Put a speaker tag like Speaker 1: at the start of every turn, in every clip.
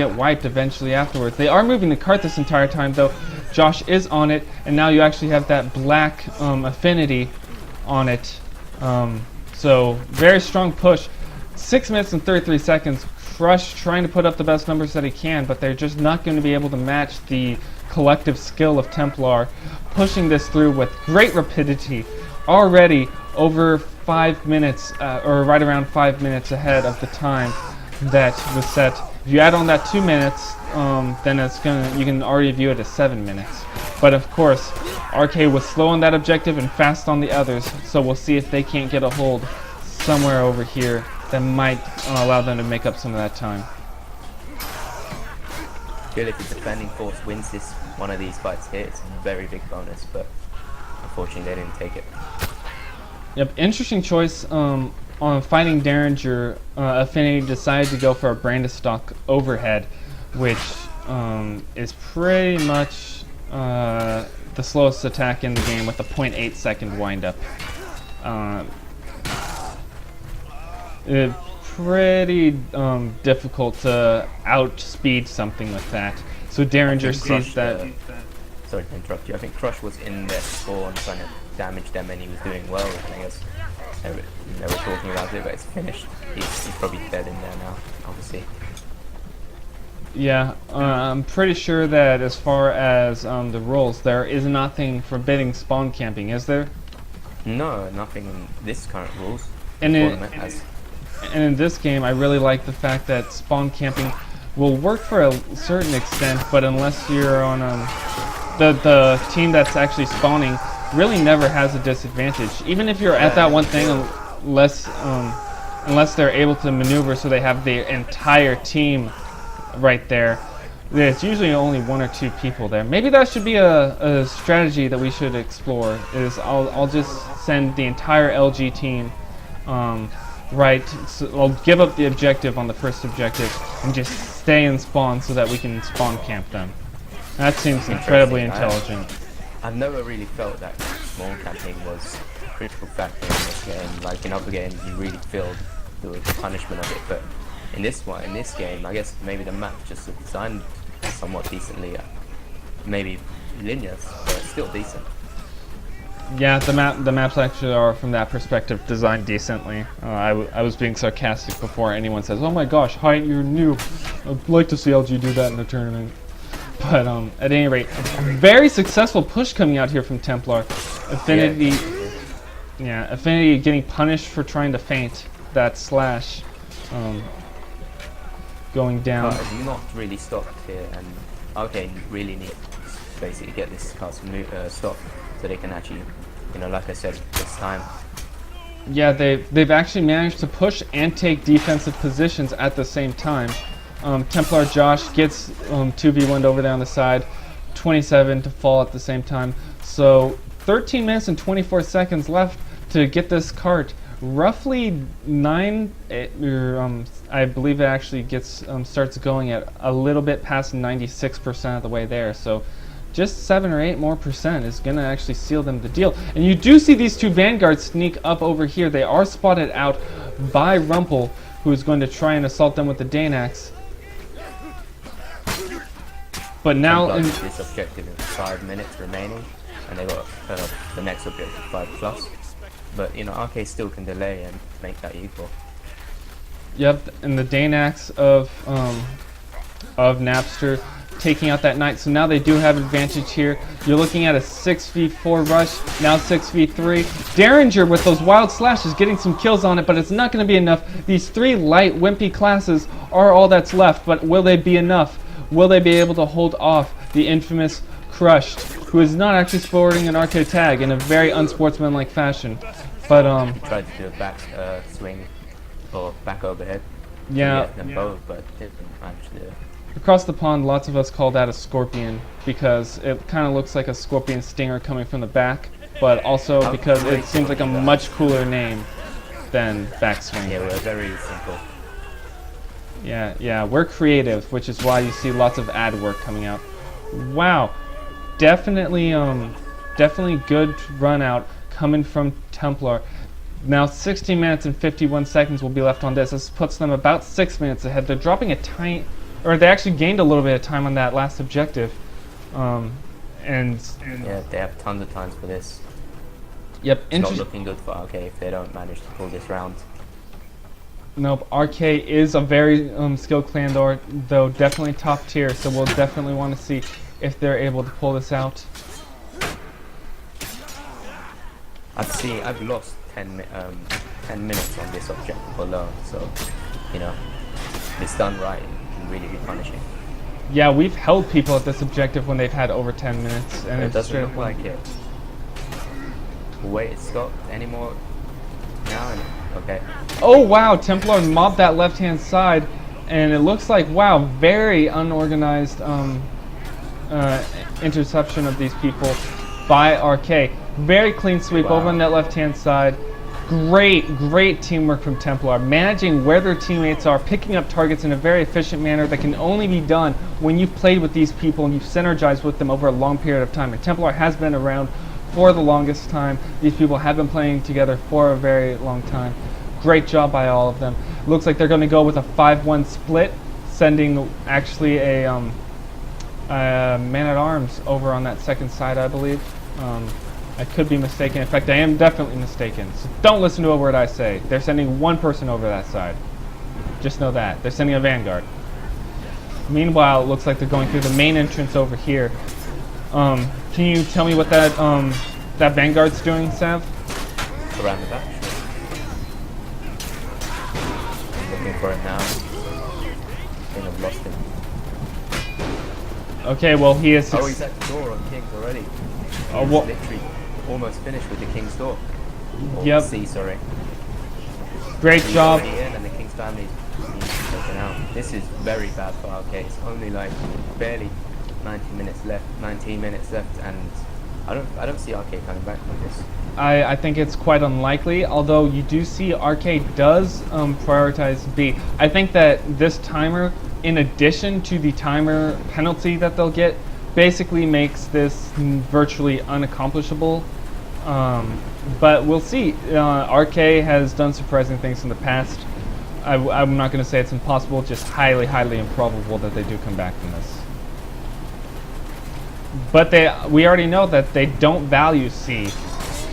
Speaker 1: get wiped eventually afterwards. They are moving the cart this entire time though. Josh is on it, and now you actually have that black affinity on it. So very strong push. 6 minutes and 33 seconds. Crush trying to put up the best numbers that he can, but they're just not going to be able to match the collective skill of Templar, pushing this through with great rapidity. Already over 5 minutes, or right around 5 minutes ahead of the time that was set. If you add on that 2 minutes, then you can already view it as 7 minutes. But of course, RK was slow on that objective and fast on the others, so we'll see if they can't get a hold somewhere over here that might allow them to make up some of that time.
Speaker 2: Good if the defending force wins this one of these fights here, it's a very big bonus, but unfortunately they didn't take it.
Speaker 1: Yep, interesting choice on fighting Derringer. Affinity decided to go for a Brandistock overhead, which is pretty much the slowest attack in the game with a 0.8 second windup. It's pretty difficult to outspeed something with that. So Derringer sees that.
Speaker 2: Sorry to interrupt you. I think Crush was in there before and trying to damage them, and he was doing well. And I guess they were talking about it, but it's finished. He's probably dead in there now, obviously.
Speaker 1: Yeah, I'm pretty sure that as far as the rules, there is nothing forbidding spawn camping, is there?
Speaker 2: No, nothing in this current rules.
Speaker 1: And in this game, I really like the fact that spawn camping will work for a certain extent, but unless you're on the team that's actually spawning, really never has a disadvantage. Even if you're at that one thing, unless they're able to maneuver so they have the entire team right there, there's usually only 1 or 2 people there. Maybe that should be a strategy that we should explore. Is I'll just send the entire LG team right, so I'll give up the objective on the first objective and just stay in spawn so that we can spawn camp them. That seems incredibly intelligent.
Speaker 2: I've never really felt that spawn camping was a critical factor in this game. Like in other games, you really feel the punishment of it, but in this game, I guess maybe the map just designed somewhat decently. Maybe linear, but still decent.
Speaker 1: Yeah, the maps actually are, from that perspective, designed decently. I was being sarcastic before anyone says, "Oh my gosh, Height, you're new. I'd like to see LG do that in a tournament." But at any rate, a very successful push coming out here from Templar. Affinity, Affinity getting punished for trying to feint that slash. Going down.
Speaker 2: But not really stopped here, and okay, really need to basically get this cast stopped so they can actually, like I said, this time.
Speaker 1: Yeah, they've actually managed to push and take defensive positions at the same time. Templar Josh gets 2v1'd over there on the side, 27 to fall at the same time. So 13 minutes and 24 seconds left to get this cart. Roughly I believe it actually gets starts going at a little bit past 96% of the way there. So just 7 or 8 more percent is going to actually seal them the deal. And you do see these 2 vanguards sneak up over here. They are spotted out by Rumpel, who is going to try and assault them with the Danax. But now
Speaker 2: this objective is 5 minutes remaining, and they got the next objective 5+. But RK still can delay and make that equal.
Speaker 1: Yep, and the Danax of Napster taking out that knight. So now they do have advantage here. You're looking at a 6v4 rush, now 6v3. Derringer with those wild slashes getting some kills on it, but it's not going to be enough. These 3 light wimpy classes are all that's left, but will they be enough? Will they be able to hold off the infamous Crushed, who is not actually sporting an RK tag in a very unsportsmanlike fashion? But
Speaker 2: he tried to do a back swing or back overhead.
Speaker 1: Yeah.
Speaker 2: To get them both, but didn't actually do it.
Speaker 1: Across the pond, lots of us call that a scorpion because it kind of looks like a scorpion stinger coming from the back, but also because it seems like a much cooler name than backswing.
Speaker 2: Yeah, we're very simple.
Speaker 1: Yeah, we're creative, which is why you see lots of ad work coming out. Wow, definitely good run out coming from Templar. Now 16 minutes and 51 seconds will be left on this. This puts them about 6 minutes ahead. They're dropping a or they actually gained a little bit of time on that last objective. And
Speaker 2: yeah, they have tons of times for this.
Speaker 1: Yep,
Speaker 2: It's not looking good for RK if they don't manage to pull this round.
Speaker 1: Nope, RK is a very skilled clan though definitely top tier, so we'll definitely want to see if they're able to pull this out.
Speaker 2: I've lost 10 minutes on this objective alone, so, you know, if it's done right, it can really be punishing.
Speaker 1: Yeah, we've held people at this objective when they've had over 10 minutes. And
Speaker 2: it doesn't look like it. Wait, it's stopped anymore now? Okay.
Speaker 1: Oh wow, Templar mobbed that left-hand side, and it looks like, wow, very unorganized interception of these people by RK. Very clean sweep over on that left-hand side. Great teamwork from Templar, managing where their teammates are, picking up targets in a very efficient manner that can only be done when you've played with these people and you've synergized with them over a long period of time. And Templar has been around for the longest time. These people have been playing together for a very long time. Great job by all of them. Looks like they're going to go with a 5-1 split, sending actually a man-at-arms over on that second side, I believe. I could be mistaken. In fact, I am definitely mistaken. So don't listen to a word I say. They're sending one person over that side. Just know that. They're sending a vanguard. Meanwhile, it looks like they're going through the main entrance over here. Can you tell me what that that vanguard's doing, Sav?
Speaker 2: Around the back. I'm looking for it now. I think I've lost him.
Speaker 1: Okay, well he is.
Speaker 2: Oh, he's at the door on King's already.
Speaker 1: Oh, what?
Speaker 2: Literally almost finished with the King's door. Or
Speaker 1: Yep.
Speaker 2: C, sorry.
Speaker 1: Great
Speaker 2: He's
Speaker 1: job.
Speaker 2: already in and the King's family needs to be taken out. This is very bad for RK. It's only like barely 19 minutes left, and I don't see RK coming back from this.
Speaker 1: I think it's quite unlikely, although you do see RK does prioritize B. I think that this timer, in addition to the timer penalty that they'll get, basically makes this virtually unaccomplishable. But we'll see. RK has done surprising things in the past. I'm not going to say it's impossible, just highly improbable that they do come back from this. But we already know that they don't value C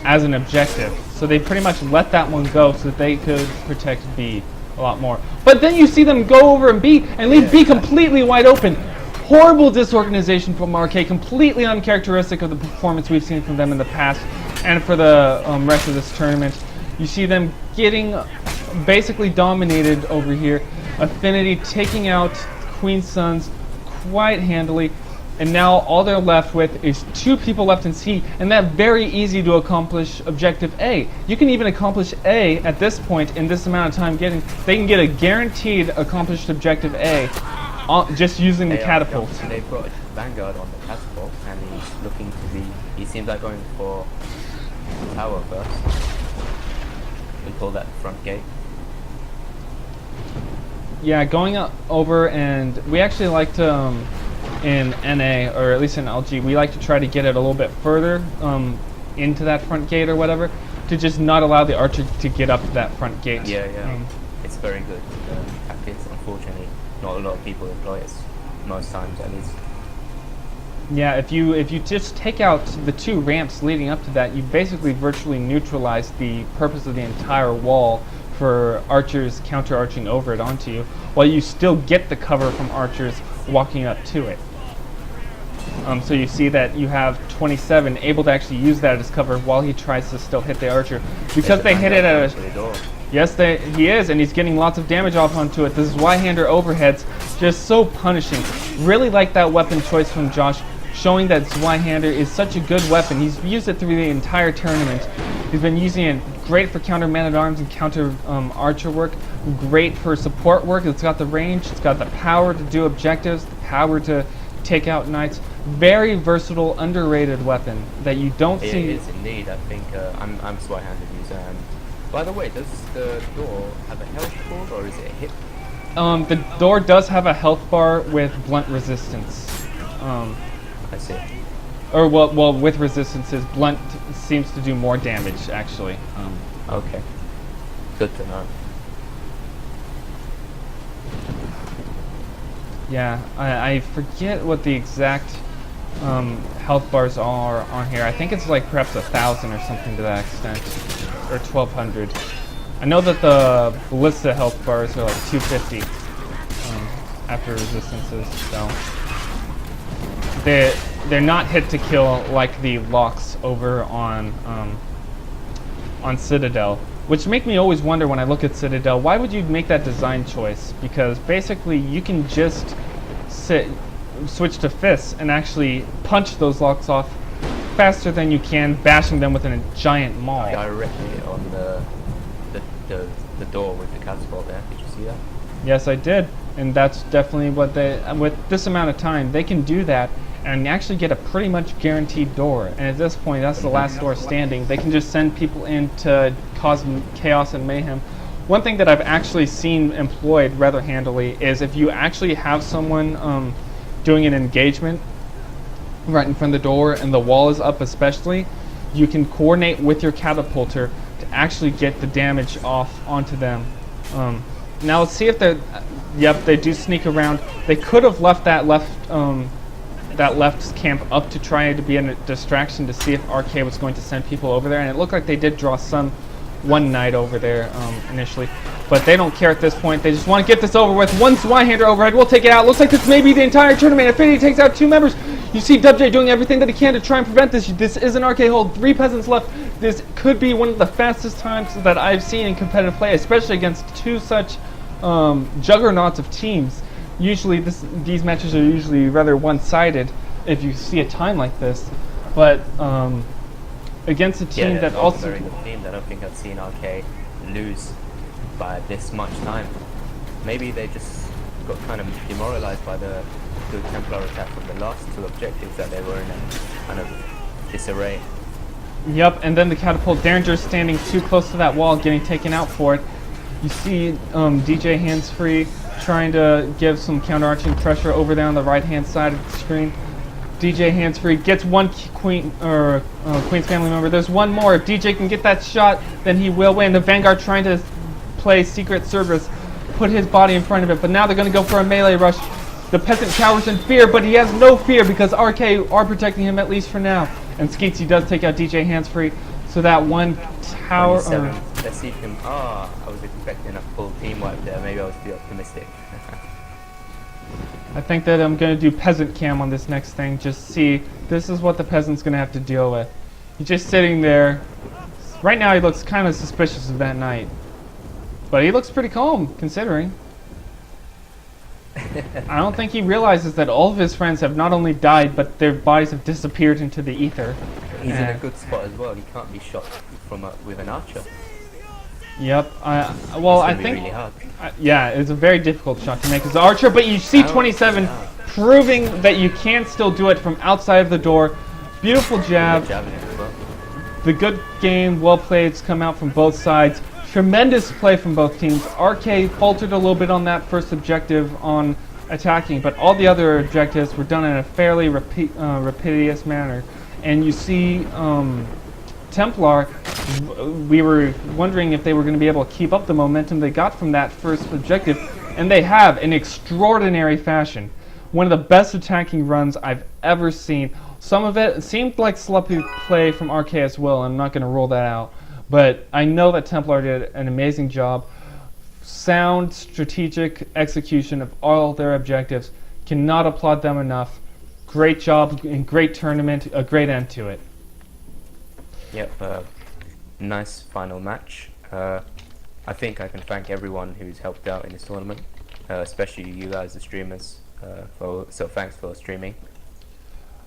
Speaker 1: as an objective, so they pretty much let that one go so that they could protect B a lot more. But then you see them go over and B and leave B completely wide open. Horrible disorganization from RK, completely uncharacteristic of the performance we've seen from them in the past and for the rest of this tournament. You see them getting basically dominated over here. Affinity taking out Queen Suns quite handily. And now all they're left with is 2 people left in C, and that very easy to accomplish objective A. You can even accomplish A at this point in this amount of time. They can get a guaranteed accomplished objective A just using the catapult.
Speaker 2: They've got a vanguard on the catapult, and he's looking to be. He seems like going for the tower first. We call that the front gate.
Speaker 1: Yeah, going over, and we actually like to. In NA, or at least in LG, we like to try to get it a little bit further into that front gate or whatever, to just not allow the archer to get up to that front gate.
Speaker 2: Yeah. It's very good tactics. Unfortunately, not a lot of people employ it, most times at least.
Speaker 1: Yeah, if you just take out the 2 ramps leading up to that, you basically virtually neutralize the purpose of the entire wall for archers counter-arching over it onto you, while you still get the cover from archers walking up to it. So you see that you have 27 able to actually use that as cover while he tries to still hit the archer. Because they hit it at a... Yes, he is, and he's getting lots of damage off onto it. This is Y-hander overheads, just so punishing. Really like that weapon choice from Josh, showing that Y-hander is such a good weapon. He's used it through the entire tournament. He's been using it great for counter man-at-arms and counter archer work, great for support work. It's got the range, it's got the power to do objectives, the power to take out knights. Very versatile, underrated weapon that you don't see.
Speaker 2: It is indeed. I think I'm a Y-handed user. By the way, does the door have a health bar or is it a hit?
Speaker 1: The door does have a health bar with blunt resistance.
Speaker 2: I see.
Speaker 1: Or well, with resistances, blunt seems to do more damage actually.
Speaker 2: Okay. Good to know.
Speaker 1: Yeah, I forget what the exact health bars are on here. I think it's like perhaps 1,000 or something to that extent, or 1,200. I know that the ballista health bars are like 250 after resistances, so they're not hit to kill like the locks over on Citadel, which make me always wonder when I look at Citadel, why would you make that design choice? Because basically you can just switch to fists and actually punch those locks off faster than you can bashing them with a giant maul.
Speaker 2: Directly on the door with the catapult there. Did you see that?
Speaker 1: Yes, I did, and that's definitely what they. With this amount of time, they can do that and actually get a pretty much guaranteed door. And at this point, that's the last door standing. They can just send people in to cause chaos and mayhem. One thing that I've actually seen employed rather handily is if you actually have someone doing an engagement right in front of the door and the wall is up especially, you can coordinate with your catapulter to actually get the damage off onto them. Now let's see if they're... Yep, they do sneak around. They could have left that left camp up to try to be a distraction to see if RK was going to send people over there, and it looked like they did draw one knight over there initially, but they don't care at this point. They just want to get this over with. One Swinehander overhead, we'll take it out. Looks like this may be the entire tournament. Affinity takes out 2 members. You see WJ doing everything that he can to try and prevent this. This is an RK hold, 3 peasants left. This could be one of the fastest times that I've seen in competitive play, especially against 2 such juggernauts of teams. Usually these matches are usually rather one-sided if you see a time like this, but against a team that also...
Speaker 2: very good team. I don't think I've seen RK lose by this much time. Maybe they just got kind of demoralized by the Templar attack from the last 2 objectives that they were in a kind of disarray.
Speaker 1: Yep, and then the catapult Derringer standing too close to that wall, getting taken out for it. You see DJ hands-free trying to give some counterarching pressure over there on the right-hand side of the screen. DJ hands-free gets one Queen's family member. There's one more. If DJ can get that shot, then he will win. The Vanguard trying to play Secret Service, put his body in front of it, but now they're going to go for a melee rush. The peasant cowers in fear, but he has no fear because RK are protecting him at least for now. And Skeetsy does take out DJ hands-free, so that one tower...
Speaker 2: Let's see him... I was expecting a full team wipe there. Maybe I was too optimistic.
Speaker 1: I think that I'm going to do peasant cam on this next thing. Just see, this is what the peasant's going to have to deal with. He's just sitting there. Right now he looks kind of suspicious of that knight. But he looks pretty calm, considering. I don't think he realizes that all of his friends have not only died, but their bodies have disappeared into the ether.
Speaker 2: He's in a good spot as well. He can't be shot from with an archer.
Speaker 1: Yep. Well, I think...
Speaker 2: Really hard.
Speaker 1: Yeah, it's a very difficult shot to make as an archer, but you see 27 proving that you can still do it from outside of the door. Beautiful jab. The good game, well played, come out from both sides. Tremendous play from both teams. RK faltered a little bit on that first objective on attacking, but all the other objectives were done in a fairly repetitious manner. And you see Templar, we were wondering if they were going to be able to keep up the momentum they got from that first objective, and they have in extraordinary fashion. One of the best attacking runs I've ever seen. Some of it seemed like sloppy play from RK as well. I'm not going to rule that out. But I know that Templar did an amazing job. Sound, strategic execution of all their objectives. Cannot applaud them enough. Great job and great tournament. A great end to it.
Speaker 2: Yep, nice final match. I think I can thank everyone who's helped out in this tournament, especially you guys, the streamers. So thanks for streaming.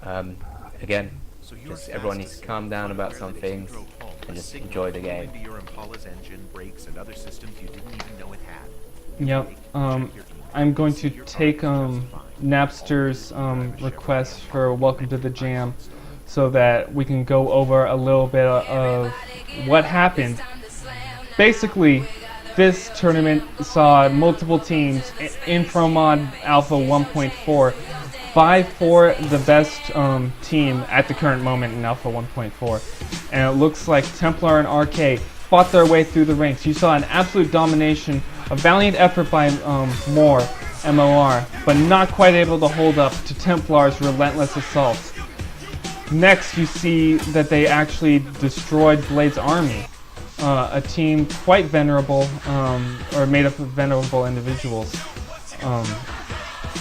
Speaker 2: Again, just everyone needs to calm down about some things and just enjoy the game.
Speaker 1: Yep. I'm going to take Napster's request for Welcome to the Jam, so that we can go over a little bit of what happened. Basically, this tournament saw multiple teams in ProMod Alpha 1.4 vie for the best team at the current moment in Alpha 1.4. And it looks like Templar and RK fought their way through the ranks. You saw an absolute domination, a valiant effort by Moore MOR, but not quite able to hold up to Templar's relentless assault. Next, you see that they actually destroyed Blade's army, a team quite venerable, or made up of venerable individuals.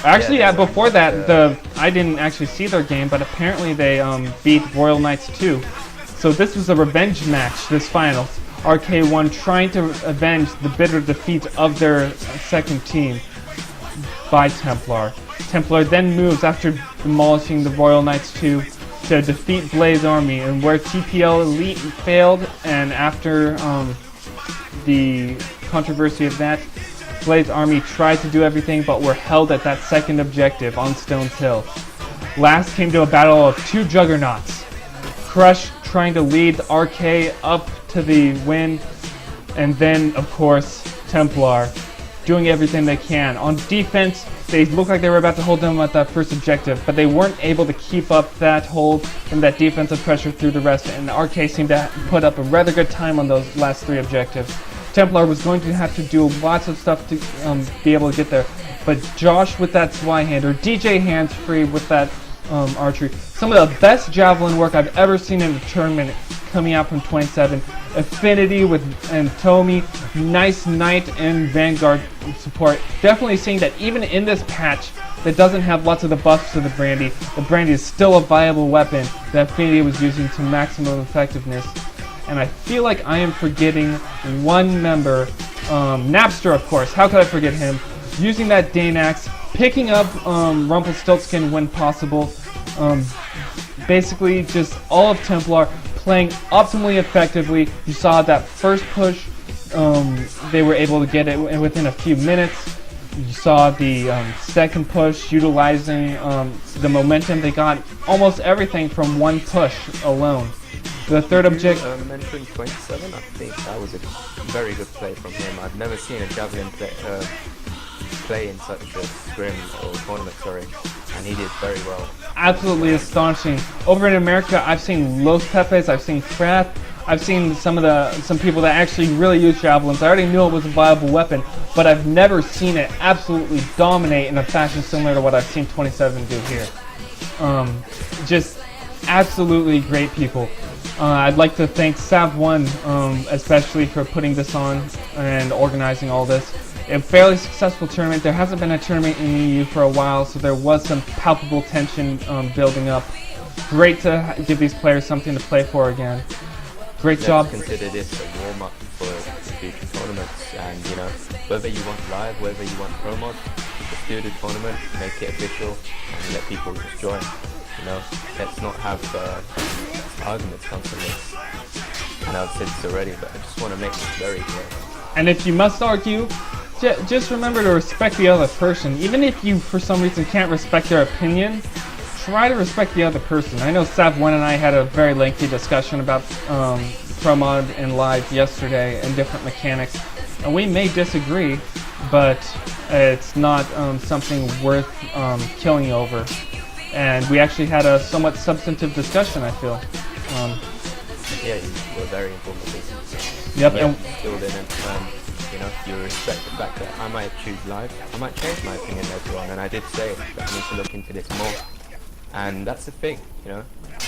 Speaker 1: Before that, I didn't actually see their game, but apparently they beat Royal Knights 2. So this was a revenge match, this finals. RK1 trying to avenge the bitter defeat of their second team by Templar. Templar then moves after demolishing the Royal Knights 2 to defeat Blade's army, and where TPL Elite failed, and after the controversy of that, Blade's army tried to do everything but were held at that second objective on Stone's Hill. Last came to a battle of two juggernauts. Crush trying to lead RK up to the win, and then of course Templar doing everything they can. On defense, they looked like they were about to hold them at that first objective, but they weren't able to keep up that hold and that defensive pressure through the rest, and RK seemed to put up a rather good time on those last three objectives. Templar was going to have to do lots of stuff to be able to get there, but Josh with that Sly-hander, DJ hands-free with that archery. Some of the best javelin work I've ever seen in a tournament coming out from 27. Affinity and Tomi, nice Knight and Vanguard support. Definitely seeing that even in this patch that doesn't have lots of the buffs to the Brandy is still a viable weapon that Affinity was using to maximum effectiveness. And I feel like I am forgetting one member, Napster of course, how could I forget him? Using that Dane Axe, picking up Rumpelstiltskin when possible, basically just all of Templar playing optimally effectively. You saw that first push, they were able to get it within a few minutes. You saw the second push utilizing the momentum. They got almost everything from one push alone. The third objective...
Speaker 2: mentioning 27, I think that was a very good play from him. I've never seen a Javelin play in such a scrim or tournament, and he did very well.
Speaker 1: Absolutely astonishing. Over in America, I've seen Los Pepes, I've seen Frath, I've seen some people that actually really use javelins. I already knew it was a viable weapon, but I've never seen it absolutely dominate in a fashion similar to what I've seen 27 do here. Just absolutely great people. I'd like to thank Sav1 especially for putting this on and organizing all this. A fairly successful tournament. There hasn't been a tournament in EU for a while, so there was some palpable tension building up. Great to give these players something to play for again. Great job.
Speaker 2: Consider this a warm-up for the future tournaments, and whether you want live, whether you want pro mod, just do the tournament, make it official, and let people just join. Let's not have arguments constantly. I know I've said this already, but I just want to make this very clear.
Speaker 1: And if you must argue, just remember to respect the other person. Even if you, for some reason, can't respect their opinion, try to respect the other person. I know Sav1 and I had a very lengthy discussion about Pro Mod and Live yesterday and different mechanics, and we may disagree, but it's not something worth killing over. And we actually had a somewhat substantive discussion, I feel.
Speaker 2: Yeah, you were very informative.
Speaker 1: Yep.
Speaker 2: Yeah, and filled in and you respect the fact that I might choose live. I might change my opinion later on, and I did say that I need to look into this more. And that's the thing,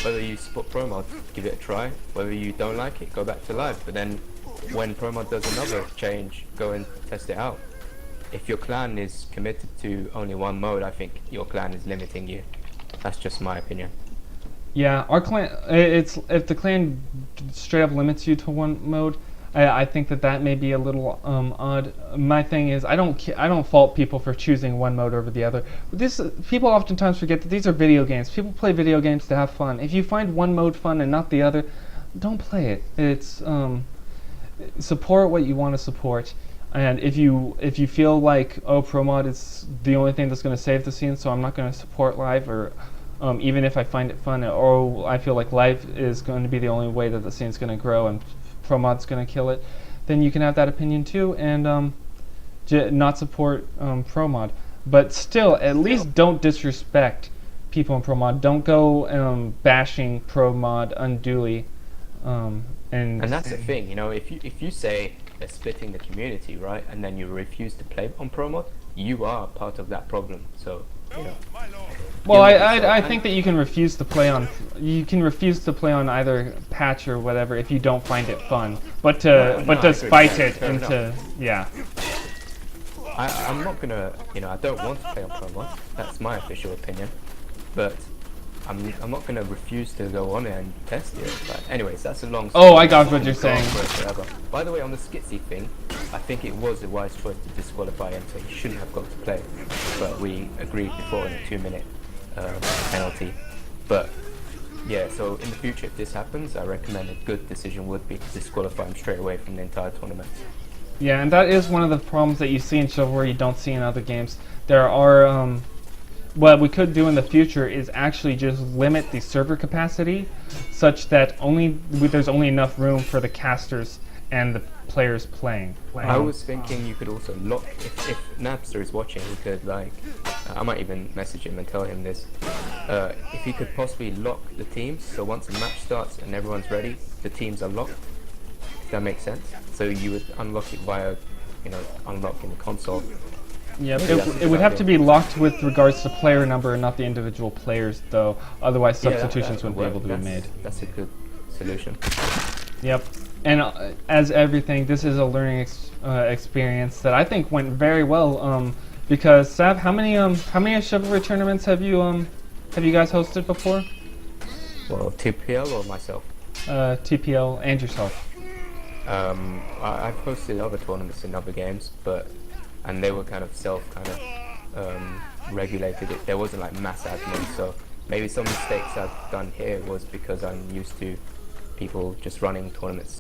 Speaker 2: whether you support Pro Mod, give it a try. Whether you don't like it, go back to live. But then when Pro Mod does another change, go and test it out. If your clan is committed to only one mode, I think your clan is limiting you. That's just my opinion.
Speaker 1: Yeah, our clan. If the clan straight up limits you to one mode, I think that may be a little odd. My thing is, I don't fault people for choosing one mode over the other. People oftentimes forget that these are video games. People play video games to have fun. If you find one mode fun and not the other, don't play it. It's support what you want to support. And if you feel like, Pro Mod is the only thing that's going to save the scene, so I'm not going to support live, or even if I find it fun, or I feel like live is going to be the only way that the scene's going to grow and Pro Mod's going to kill it, then you can have that opinion too, and not support Pro Mod. But still, at least don't disrespect people in Pro Mod. Don't go bashing Pro Mod unduly. And
Speaker 2: that's the thing, if you say they're splitting the community, right, and then you refuse to play on Pro Mod, you are part of that problem. So you know.
Speaker 1: Well,
Speaker 2: You know, so-
Speaker 1: I think that you can refuse to play on either patch or whatever if you don't find it fun, but to
Speaker 2: No,
Speaker 1: but
Speaker 2: I
Speaker 1: to
Speaker 2: agree.
Speaker 1: spite
Speaker 2: Yeah,
Speaker 1: it
Speaker 2: fair
Speaker 1: and to
Speaker 2: enough.
Speaker 1: yeah.
Speaker 2: I'm not gonna, I don't want to play on Pro Mod. That's my official opinion. But I'm not gonna refuse to go on it and test it. But anyways, that's a long story.
Speaker 1: Oh, I got what you're
Speaker 2: We've gone
Speaker 1: saying.
Speaker 2: for it forever. By the way, on the Skitsy thing, I think it was a wise choice to disqualify him, so he shouldn't have got to play. But we agreed before in a 2-minute penalty. But yeah, so in the future, if this happens, I recommend a good decision would be to disqualify him straight away from the entire tournament.
Speaker 1: Yeah, and that is one of the problems that you see in Chivalry you don't see in other games. There are, what we could do in the future is actually just limit the server capacity such that there's only enough room for the casters and the players playing.
Speaker 2: I was thinking you could also lock, if Napster is watching, you could I might even message him and tell him this, if he could possibly lock the teams, so once a match starts and everyone's ready, the teams are locked, if that makes sense. So you would unlock it via, unlocking the console.
Speaker 1: Yeah,
Speaker 2: Maybe that's
Speaker 1: it would have
Speaker 2: about
Speaker 1: to be locked with regards to player number and not the individual players, though. Otherwise,
Speaker 2: Yeah,
Speaker 1: substitutions
Speaker 2: that
Speaker 1: wouldn't be able to be made.
Speaker 2: That's a good solution.
Speaker 1: Yep. And as everything, this is a learning experience that I think went very well. Because Sav, how many Chivalry tournaments have you guys hosted before?
Speaker 2: Well, TPL or myself?
Speaker 1: TPL and yourself.
Speaker 2: I've hosted other tournaments in other games, and they were kind of regulated. There wasn't like mass admin, so maybe some mistakes I've done here was because I'm used to people just running tournaments